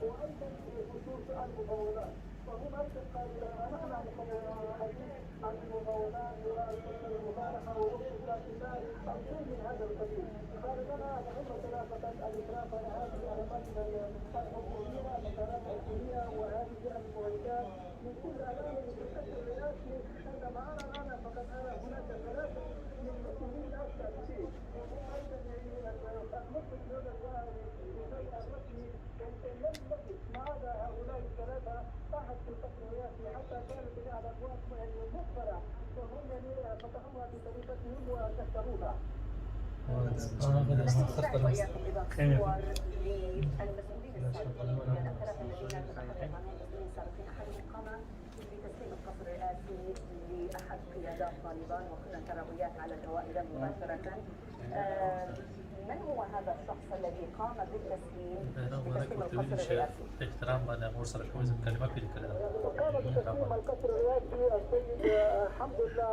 وايضا بخصوص المطولات. وهم ايضا قالوا نحن الحديث عن المطولات والمبارحه ورخص الاعتزال او شيء من هذا القبيل. قال لنا نهم ثلاثه الاشراف على هذه الاماكن الحكوميه، المكانات الحكوميه وهذه المعدات من كل العالم القصر الرئاسي. عندما ارى انا فقد ارى هناك ثلاثه من مسؤولين السابقين وهم ايضا المخرج لدى البشيء الرسمي لم نجد ما عدا هؤلاء الثلاثه احد في القصر الرئاسي، حتى كانت على الابواب مقفله فهم فتحوها بطريقتهم وكسروها. نحن نشاهد وإياكم أيضا صور للمسؤولين السابقين، الثلاثة الذين تحدث عنهم مسؤولين سابقين، أحدهم قام بتسليم القصر الرئاسي لأحد قيادات طالبان وكنا ترابيات على الهواء إذا مباشرة. من هو هذا الشخص الذي قام بتسليم القصر الرئاسي؟ احترام أنا مرسل كويس كلمة في الكلام. قام بتسليم القصر الرئاسي السيد حمد الله